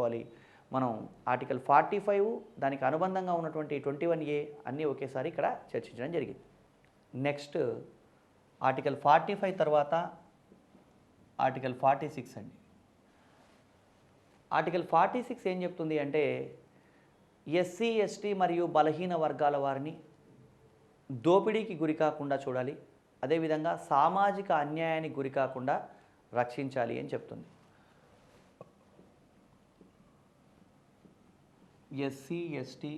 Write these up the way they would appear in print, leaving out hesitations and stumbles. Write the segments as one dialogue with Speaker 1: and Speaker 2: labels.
Speaker 1: చేసుకోవాలి. మనం ఆర్టికల్ 45 దానికి అనుబంధంగా ఉన్నటువంటి 21A అన్నీ ఒకేసారి ఇక్కడ చర్చించడం జరిగింది. నెక్స్ట్ ఆర్టికల్ 45 తర్వాత ఆర్టికల్ 46 అండి. ఆర్టికల్ 46 ఏం చెప్తుంది అంటే ఎస్సీ, ఎస్టీ మరియు బలహీన వర్గాల వారిని దోపిడీకి గురి కాకుండా చూడాలి, అదేవిధంగా సామాజిక అన్యాయానికి గురి కాకుండా రక్షించాలి అని చెప్తుంది. ఎస్సీ, ఎస్టీ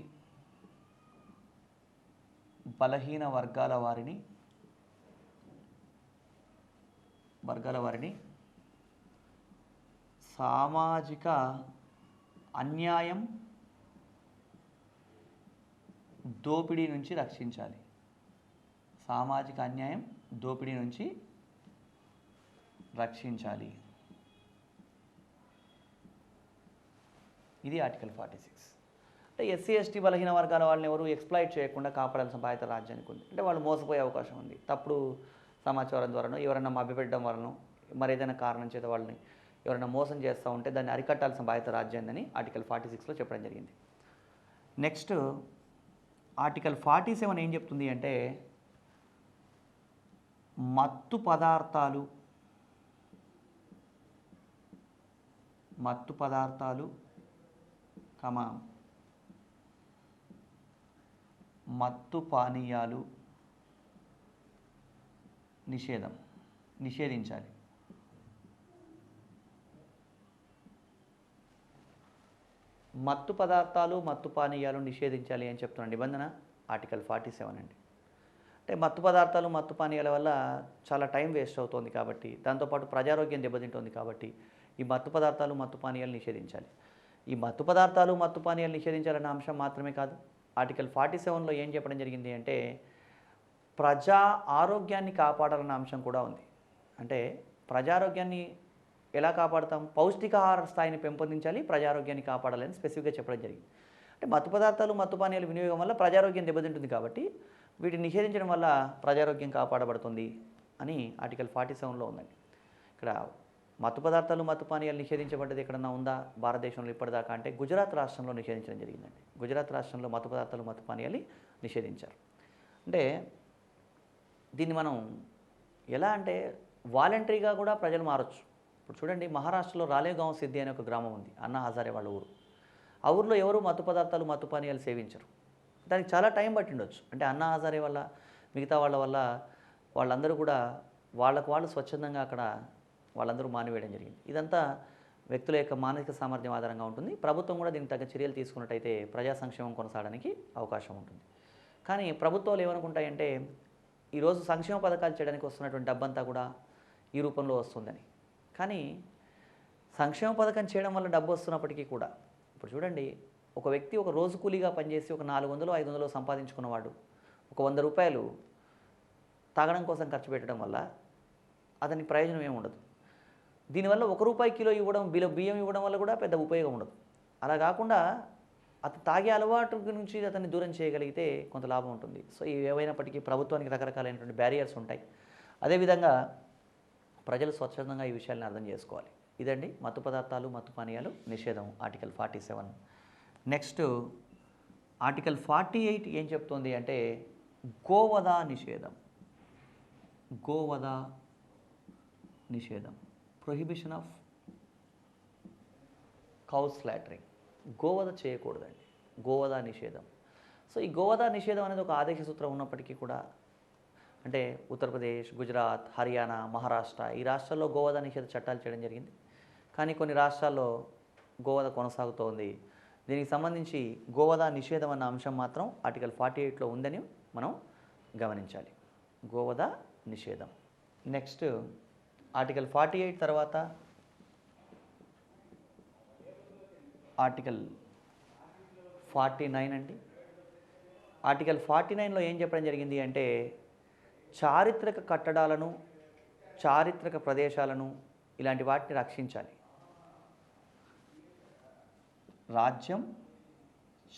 Speaker 1: బలహీన వర్గాల వారిని సామాజిక అన్యాయం, దోపిడీ నుంచి రక్షించాలి. సామాజిక అన్యాయం, దోపిడీ నుంచి రక్షించాలి. ఇది ఆర్టికల్ 46. అంటే ఎస్సీ, ఎస్టీ బలహీన వర్గాల వాళ్ళని ఎవరు ఎక్స్ప్లాయిట్ చేయకుండా కాపాడాల్సిన బాధ్యత రాజ్యానికి ఉంది. అంటే వాళ్ళు మోసపోయే అవకాశం ఉంది. తప్పుడు సమాచారం ద్వారానో ఎవరైనా మభ్యపెట్టడం వలన మరి ఏదైనా కారణం చేత వాళ్ళని ఎవరైనా మోసం చేస్తూ ఉంటే దాన్ని అరికట్టాల్సిన బాధ్యత రాజ్యాంగని ఆర్టికల్ 46లో చెప్పడం జరిగింది. నెక్స్ట్ ఆర్టికల్ 47 ఏం చెప్తుంది అంటే మత్తు పదార్థాలు మత్తు పానీయాలు నిషేధించాలి. మత్తు పదార్థాలు, మత్తు పానీయాలు నిషేధించాలి అని చెప్తున్న నిబంధన ఆర్టికల్ 47 అండి. అంటే మత్తు పదార్థాలు, మత్తు పానీయాల వల్ల చాలా టైం వేస్ట్ అవుతుంది కాబట్టి, దాంతోపాటు ప్రజారోగ్యం దెబ్బతింటుంది కాబట్టి ఈ మత్తు పదార్థాలు, మత్తు పానీయాలు నిషేధించాలి. ఈ మత్తు పదార్థాలు, మత్తు పానీయాలు నిషేధించాలన్న అంశం మాత్రమే కాదు, ఆర్టికల్ 47లో ఏం చెప్పడం జరిగింది అంటే ప్రజా ఆరోగ్యాన్ని కాపాడాలన్న అంశం కూడా ఉంది. అంటే ప్రజారోగ్యాన్ని ఎలా కాపాడుతాం? పౌష్టికాహార స్థాయిని పెంపొందించాలి, ప్రజారోగ్యాన్ని కాపాడాలని స్పెసిఫిక్గా చెప్పడం జరిగింది. అంటే మత్తు పదార్థాలు, మత్తు పానీయాల వినియోగం వల్ల ప్రజారోగ్యం దెబ్బతింటుంది కాబట్టి వీటిని నిషేధించడం వల్ల ప్రజారోగ్యం కాపాడబడుతుంది అని ఆర్టికల్ 47లో ఉందండి. ఇక్కడ మత్తు పదార్థాలు, మత్తు పానీయాలు నిషేధించబడ్డది ఎక్కడన్నా ఉందా భారతదేశంలో ఇప్పటిదాకా అంటే గుజరాత్ రాష్ట్రంలో నిషేధించడం జరిగిందండి. గుజరాత్ రాష్ట్రంలో మత్తు పదార్థాలు, మత్తు పానీయాలు నిషేధించారు. అంటే దీన్ని మనం ఎలా అంటే వాలంటరీగా కూడా ప్రజలు మారచ్చు. ఇప్పుడు చూడండి, మహారాష్ట్రలో రాలేగాంవ్ సిద్ధి అనే ఒక గ్రామం ఉంది, అన్నా హజారే వాళ్ళ ఊరు. ఆ ఊరిలో ఎవరు మత్తు పదార్థాలు, మత్తు పానీయాలు సేవించరు. దానికి చాలా టైం పట్టిండొచ్చు. అంటే అన్నా హజారే వల్ల, మిగతా వాళ్ళ వల్ల వాళ్ళందరూ కూడా వాళ్ళకు వాళ్ళు స్వచ్ఛందంగా అక్కడ వాళ్ళందరూ మానివేయడం జరిగింది. ఇదంతా వ్యక్తుల యొక్క మానసిక సామర్థ్యం ఆధారంగా ఉంటుంది. ప్రభుత్వం కూడా దీనికి తగ్గ చర్యలు తీసుకున్నట్టయితే ప్రజా సంక్షేమం కొనసాగడానికి అవకాశం ఉంటుంది. కానీ ప్రభుత్వాలు ఏమనుకుంటాయంటే ఈరోజు సంక్షేమ పథకాలు చేయడానికి వస్తున్నటువంటి డబ్బంతా కూడా ఈ రూపంలో వస్తుందని. కానీ సంక్షేమ పథకం చేయడం వల్ల డబ్బు వస్తున్నప్పటికీ కూడా ఇప్పుడు చూడండి, ఒక వ్యక్తి ఒక రోజు కూలీగా పనిచేసి ఒక 400-500 సంపాదించుకున్నవాడు ఒక 100 రూపాయలు తాగడం కోసం ఖర్చు పెట్టడం వల్ల అతని ప్రయోజనం ఏమి ఉండదు. దీనివల్ల ₹1 కిలో ఇవ్వడం, బియ్యం ఇవ్వడం వల్ల కూడా పెద్ద ఉపయోగం ఉండదు. అలా కాకుండా అతను తాగే అలవాటు నుంచి అతన్ని దూరం చేయగలిగితే కొంత లాభం ఉంటుంది. సో ఇవి ఏవైనప్పటికీ ప్రభుత్వానికి రకరకాలైనటువంటి బ్యారియర్స్ ఉంటాయి. అదేవిధంగా ప్రజలు స్వచ్ఛందంగా ఈ విషయాలను అర్థం చేసుకోవాలి. ఇదండి మత్తు పదార్థాలు, మత్తు పానీయాలు నిషేధం ఆర్టికల్ 47. నెక్స్ట్ ఆర్టికల్ 48 ఏం చెప్తుంది అంటే గోవధ నిషేధం, ప్రొహిబిషన్ ఆఫ్ కౌ స్లాటరింగ్. గోవధ చేయకూడదండి, గోవధ నిషేధం. సో ఈ గోవధ నిషేధం అనేది ఒక ఆదేశ సూత్రం ఉన్నప్పటికీ కూడా అంటే ఉత్తరప్రదేశ్, గుజరాత్, హర్యానా, మహారాష్ట్ర ఈ రాష్ట్రాల్లో గోవధ నిషేధ చట్టాలు చేయడం జరిగింది. కానీ కొన్ని రాష్ట్రాల్లో గోవధ కొనసాగుతోంది. దీనికి సంబంధించి గోవధ నిషేధం అన్న అంశం మాత్రం ఆర్టికల్ 48లో ఉందని మనం గమనించాలి. గోవధ నిషేధం. నెక్స్ట్ ఆర్టికల్ 48 తర్వాత ఆర్టికల్ 49 అండి. ఆర్టికల్ 49లో ఏం చెప్పడం జరిగింది అంటే చారిత్రక కట్టడాలను, చారిత్రక ప్రదేశాలను ఇలాంటి వాటిని రక్షించాలి. రాజ్యం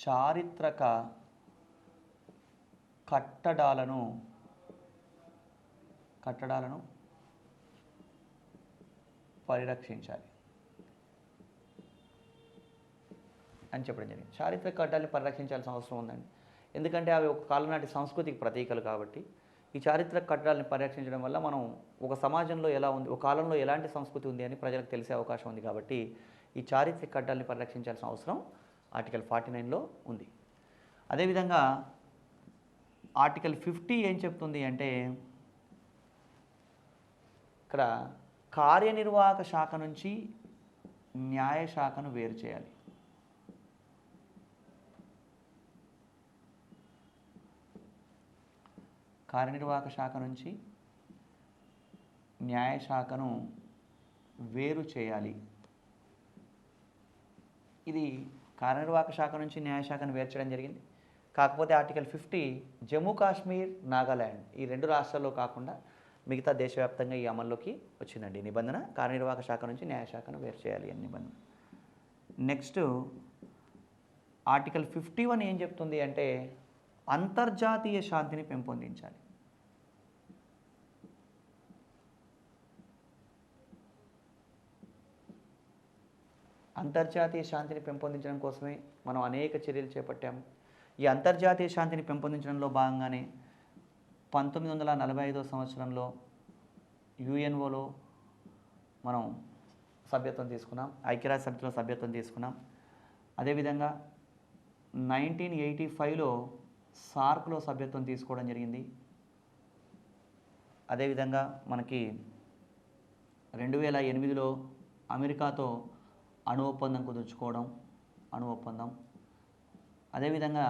Speaker 1: చారిత్రక కట్టడాలను పరిరక్షించాలి. అని చెప్పడం జరిగింది. చారిత్రక కట్టడాన్ని పరిరక్షించాల్సిన అవసరం ఉందండి. ఎందుకంటే అవి ఒక కాలం నాటి సంస్కృతికి ప్రతీకలు కాబట్టి ఈ చారిత్రక కట్టడాలను పరిరక్షించడం వల్ల మనం ఒక సమాజంలో ఎలా ఉంది, ఒక కాలంలో ఎలాంటి సంస్కృతి ఉంది అని ప్రజలకు తెలిసే అవకాశం ఉంది. కాబట్టి ఈ చారిత్రక కట్టడాలను పరిరక్షించాల్సిన అవసరం ఆర్టికల్ 49లో ఉంది. అదేవిధంగా ఆర్టికల్ 50 ఏం చెప్తుంది అంటే ఇక్కడ కార్యనిర్వాహక శాఖ నుంచి న్యాయ శాఖను వేరు చేయాలి. కార్యనిర్వాహక శాఖ నుంచి న్యాయశాఖను వేరు చేయాలి. ఇది కార్యనిర్వాహక శాఖ నుంచి న్యాయశాఖను వేరు చేయడం జరిగింది. కాకపోతే ఆర్టికల్ 50 జమ్మూ కాశ్మీర్, నాగాల్యాండ్ ఈ 2 రాష్ట్రాల్లో కాకుండా మిగతా దేశవ్యాప్తంగా ఈ అమల్లోకి వచ్చిందండి. నిబంధన కార్యనిర్వాహక శాఖ నుంచి న్యాయశాఖను వేరు చేయాలి అని నిబంధన. నెక్స్ట్ ఆర్టికల్ 51 ఏం చెప్తుంది అంటే అంతర్జాతీయ శాంతిని పెంపొందించాలి. అంతర్జాతీయ శాంతిని పెంపొందించడం కోసమే మనం అనేక చర్యలు చేపట్టాము. ఈ అంతర్జాతీయ శాంతిని పెంపొందించడంలో భాగంగానే 1945 సంవత్సరంలో యుఎన్ఓలో మనం సభ్యత్వం తీసుకున్నాం, ఐక్యరాజ్య సమితిలో సభ్యత్వం తీసుకున్నాం. అదేవిధంగా 1985లో సార్క్లో సభ్యత్వం తీసుకోవడం జరిగింది. అదేవిధంగా మనకి 2008లో అమెరికాతో అణు ఒప్పందం కుదుర్చుకోవడం, అణు ఒప్పందం. అదేవిధంగా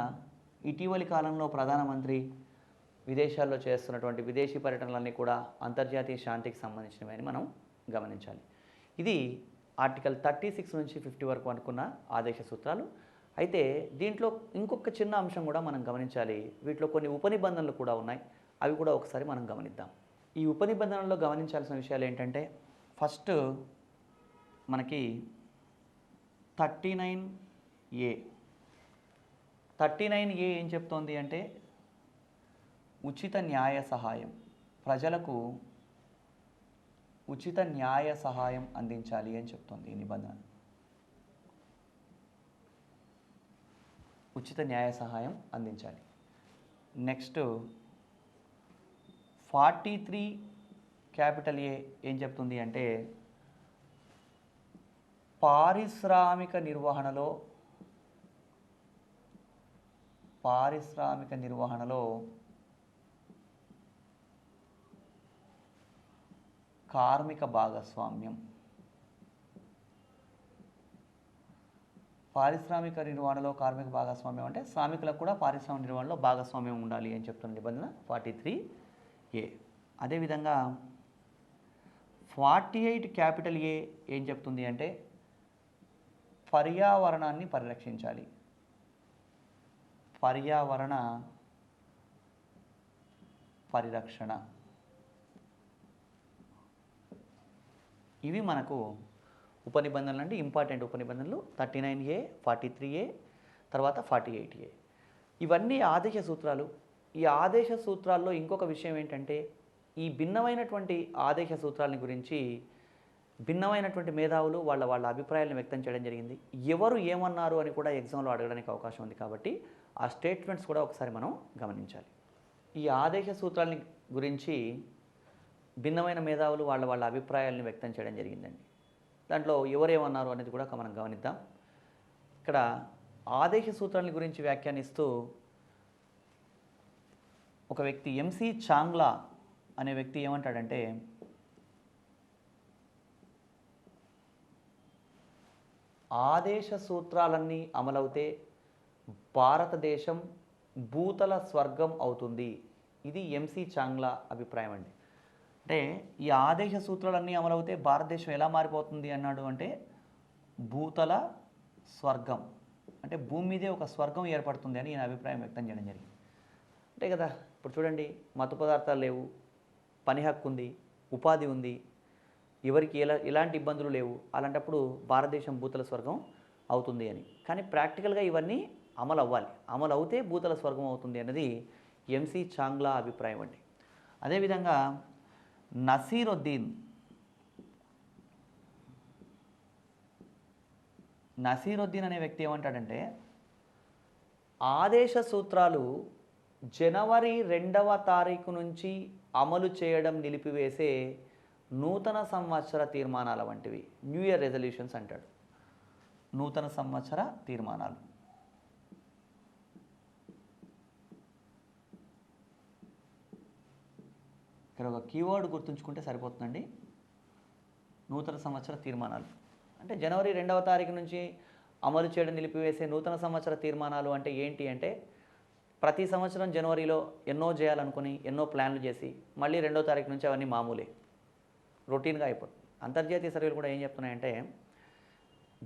Speaker 1: ఇటీవలి కాలంలో ప్రధానమంత్రి విదేశాల్లో చేస్తున్నటువంటి విదేశీ పర్యటనలన్నీ కూడా అంతర్జాతీయ శాంతికి సంబంధించినవి అని మనం గమనించాలి. ఇది ఆర్టికల్ 36 నుంచి 50 వరకు అనుకున్న ఆదేశ సూత్రాలు. అయితే దీంట్లో ఇంకొక చిన్న అంశం కూడా మనం గమనించాలి. వీటిలో కొన్ని ఉపనిబంధనలు కూడా ఉన్నాయి. అవి కూడా ఒకసారి మనం గమనిద్దాం. ఈ ఉపనిబంధనల్లో గమనించాల్సిన విషయాలు ఏంటంటే ఫస్ట్ మనకి 39A. 39A ఏం చెప్తోంది అంటే ఉచిత న్యాయ సహాయం, ప్రజలకు ఉచిత న్యాయ సహాయం అందించాలి అని చెప్తోంది ఈ నిబంధన. ఉచిత న్యాయ సహాయం అందించాలి. నెక్స్ట్ 43A ఏం చెప్తుంది అంటే పారిశ్రామిక నిర్వహణలో కార్మిక భాగస్వామ్యం. పారిశ్రామిక నిర్వహణలో కార్మిక భాగస్వామ్యం అంటే శ్రామికులకు కూడా పారిశ్రామిక నిర్వహణలో భాగస్వామ్యం ఉండాలి అని చెప్తున్న నిబంధన 43A. అదేవిధంగా 48A ఏం చెప్తుంది అంటే పర్యావరణాన్ని పరిరక్షించాలి. పర్యావరణ పరిరక్షణ. ఇవి మనకు ఉపనిబంధనలు అంటే ఇంపార్టెంట్ ఉపనిబంధనలు 39A, 43A, తర్వాత 48A. ఇవన్నీ ఆదేశ సూత్రాలు. ఈ ఆదేశ సూత్రాల్లో ఇంకొక విషయం ఏంటంటే ఈ భిన్నమైనటువంటి ఆదేశ సూత్రాలని గురించి భిన్నమైనటువంటి మేధావులు వాళ్ళ అభిప్రాయాలను వ్యక్తం చేయడం జరిగింది. ఎవరు ఏమన్నారు అని కూడా ఎగ్జామ్లో అడగడానికి అవకాశం ఉంది. కాబట్టి ఆ స్టేట్మెంట్స్ కూడా ఒకసారి మనం గమనించాలి. ఈ ఆదేశ సూత్రాలని గురించి భిన్నమైన మేధావులు వాళ్ళ అభిప్రాయాలను వ్యక్తం చేయడం జరిగిందండి. దాంట్లో ఎవరేమన్నారు అనేది కూడా మనం గమనిద్దాం. ఇక్కడ ఆదేశ సూత్రాల గురించి వ్యాఖ్యానిస్తూ ఒక వ్యక్తి ఎంసి చాంగ్లా అనే వ్యక్తి ఏమంటాడంటే ఆదేశ సూత్రాలన్నీ అమలవుతే భారతదేశం భూతల స్వర్గం అవుతుంది. ఇది ఎంసి చాంగ్లా అభిప్రాయం అండి. అంటే ఈ ఆదేశ సూత్రాలన్నీ అమలవుతే భారతదేశం ఎలా మారిపోతుంది అన్నాడు అంటే భూతల స్వర్గం అంటే భూమి మీదే ఒక స్వర్గం ఏర్పడుతుంది అని ఈయన అభిప్రాయం వ్యక్తం చేయడం జరిగింది. అంటే కదా ఇప్పుడు చూడండి, మత్తు పదార్థాలు లేవు, పని హక్కు ఉంది, ఉపాధి ఉంది, ఎవరికి ఎలాంటి ఇబ్బందులు లేవు. అలాంటప్పుడు భారతదేశం భూతల స్వర్గం అవుతుంది అని. కానీ ప్రాక్టికల్గా ఇవన్నీ అమలు అవ్వాలి. అమలు అవుతే భూతల స్వర్గం అవుతుంది అన్నది ఎంసి చాంగ్లా అభిప్రాయం అండి. అదేవిధంగా నసీరుద్దీన్ నసీరుద్దీన్ అనే వ్యక్తి ఏమంటాడంటే ఆదేశ సూత్రాలు జనవరి 2వ తారీఖు నుంచి అమలు చేయడం నిలిపివేసే నూతన సంవత్సర తీర్మానాల వంటివి, న్యూ ఇయర్ రెజల్యూషన్స్ అంటాడు. నూతన సంవత్సర తీర్మానాలు. ఇక్కడ ఒక కీవర్డ్ గుర్తుంచుకుంటే సరిపోతుందండి. నూతన సంవత్సర తీర్మానాలు అంటే జనవరి 2వ తారీఖు నుంచి అమలు చేయడం నిలిపివేసే నూతన సంవత్సర తీర్మానాలు అంటే ఏంటి అంటే, ప్రతి సంవత్సరం జనవరిలో ఎన్నో చేయాలనుకుని ఎన్నో ప్లాన్లు చేసి మళ్ళీ 2వ తారీఖు నుంచి అవన్నీ మామూలే, రొటీన్గా అయిపోతుంది. అంతర్జాతీయ సర్వేలు కూడా ఏం చెప్తున్నాయంటే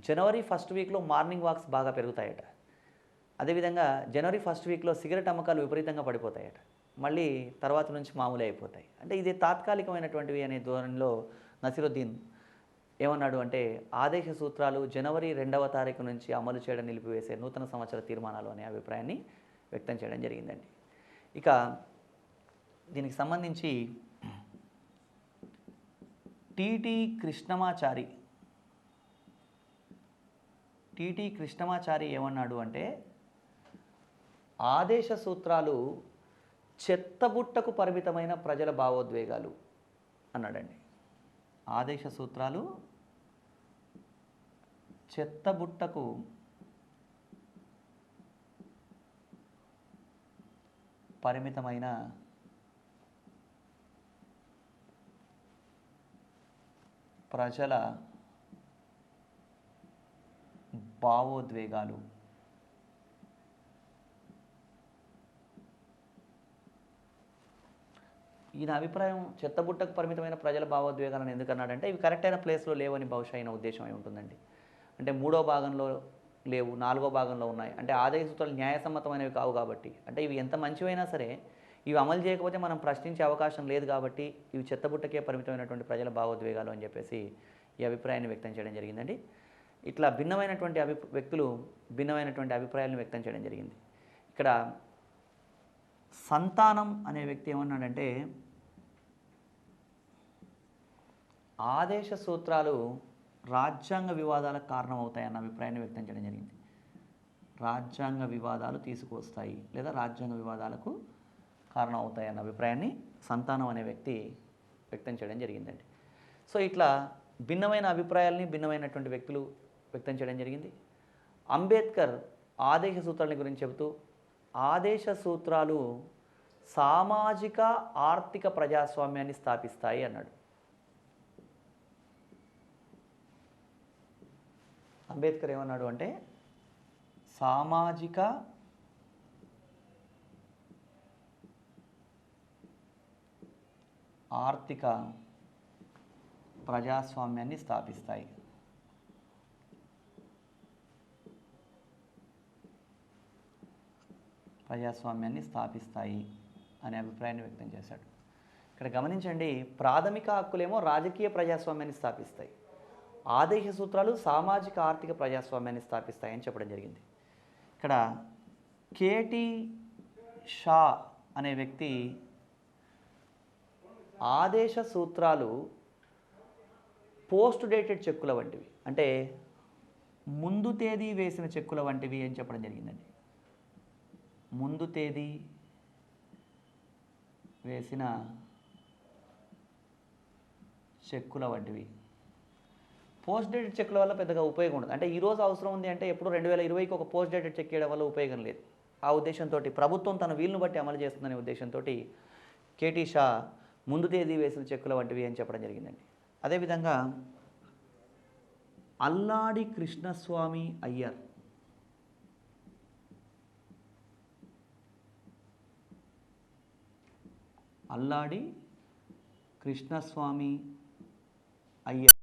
Speaker 1: జనవరి ఫస్ట్ వీక్లో మార్నింగ్ వాక్స్ బాగా పెరుగుతాయట. అదేవిధంగా జనవరి ఫస్ట్ వీక్లో సిగరెట్ అమ్మకాలు విపరీతంగా పడిపోతాయట. మళ్ళీ తర్వాత నుంచి మామూలే అయిపోతాయి. అంటే ఇది తాత్కాలికమైనటువంటివి అనే ధోరణిలో నసీరుద్దీన్ ఏమన్నాడు అంటే ఆదేశ సూత్రాలు జనవరి 2వ తారీఖు నుంచి అమలు చేయడం నిలిపివేసే నూతన సంవత్సర తీర్మానాలు అనే అభిప్రాయాన్ని వ్యక్తం చేయడం జరిగిందండి. ఇక దీనికి సంబంధించి టీటీ కృష్ణమాచారి ఏమన్నాడు అంటే ఆదేశ సూత్రాలు చెత్తబుట్టకు పరిమితమైన ప్రజల భావోద్వేగాలు అన్నాడండి. ఆదేశ సూత్రాలు చెత్తబుట్టకు పరిమితమైన ప్రజల భావోద్వేగాలు. ఈయన అభిప్రాయం చెత్తబుట్టకు పరిమితమైన ప్రజల భావోద్వేగాలను ఎందుకన్నాడంటే ఇవి కరెక్ట్ అయిన ప్లేస్లో లేవని బహుశా అయిన ఉద్దేశం అయి ఉంటుందండి. అంటే 3వ భాగంలో లేవు, 4వ భాగంలో ఉన్నాయి. అంటే ఆదాయ సూత్రాలు న్యాయసమ్మతమైనవి కావు కాబట్టి, అంటే ఇవి ఎంత మంచివైనా సరే ఇవి అమలు చేయకపోతే మనం ప్రశ్నించే అవకాశం లేదు కాబట్టి ఇవి చెత్తబుట్టకే పరిమితమైనటువంటి ప్రజల భావోద్వేగాలు అని చెప్పేసి ఈ అభిప్రాయాన్ని వ్యక్తం చేయడం జరిగిందండి. ఇట్లా భిన్నమైనటువంటి వ్యక్తులు భిన్నమైనటువంటి అభిప్రాయాలను వ్యక్తం చేయడం జరిగింది. ఇక్కడ సంతానం అనే వ్యక్తి ఏమన్నాడంటే ఆదేశ సూత్రాలు రాజ్యాంగ వివాదాలకు కారణమవుతాయన్న అభిప్రాయాన్ని వ్యక్తం చేయడం జరిగింది. రాజ్యాంగ వివాదాలు తీసుకువస్తాయి లేదా రాజ్యాంగ వివాదాలకు కారణం అవుతాయన్న అభిప్రాయాన్ని సంతానం అనే వ్యక్తి వ్యక్తం చేయడం జరిగిందండి. సో ఇట్లా భిన్నమైన అభిప్రాయాల్ని భిన్నమైనటువంటి వ్యక్తులు వ్యక్తం చేయడం జరిగింది. అంబేద్కర్ ఆదేశ సూత్రాల గురించి చెబుతూ ఆదేశ సూత్రాలు సామాజిక ఆర్థిక ప్రజాస్వామ్యాన్ని స్థాపిస్తాయి అన్నాడు. అంబేద్కర్ ఏమన్నాడు అంటే సామాజిక ఆర్థిక ప్రజాస్వామ్యాన్ని స్థాపిస్తాయి. అనే అభిప్రాయాన్ని వ్యక్తం చేశాడు. ఇక్కడ గమనించండి, ప్రాథమిక హక్కులేమో రాజకీయ ప్రజాస్వామ్యాన్ని స్థాపిస్తాయి, ఆదేశ సూత్రాలు సామాజిక ఆర్థిక ప్రజాస్వామ్యాన్ని స్థాపిస్తాయని చెప్పడం జరిగింది. ఇక్కడ కేటీ షా అనే వ్యక్తి ఆదేశ సూత్రాలు పోస్ట్ డేటెడ్ చెక్కుల వంటివి, అంటే ముందు తేదీ వేసిన చెక్కుల వంటివి అని చెప్పడం జరిగిందండి. ముందు తేదీ వేసిన చెక్కుల వంటివి. పోస్ట్ డేటెడ్ చెక్కుల వల్ల పెద్దగా ఉపయోగం ఉండదు. అంటే ఈరోజు అవసరం ఉంది అంటే ఎప్పుడు 2020కి ఒక పోస్ట్ డేటెడ్ చెక్ ఇవ్వడం వల్ల ఉపయోగం లేదు. ఆ ఉద్దేశంతో ప్రభుత్వం తన వీలును బట్టి అమలు చేస్తుందనే ఉద్దేశంతో కేటీ షా ముందు తేదీ వేసిన చెక్కుల వంటివి అని చెప్పడం జరిగిందండి. అదేవిధంగా అల్లాడి కృష్ణస్వామి అయ్యర్ అల్లాడి కృష్ణస్వామి అయ్యర్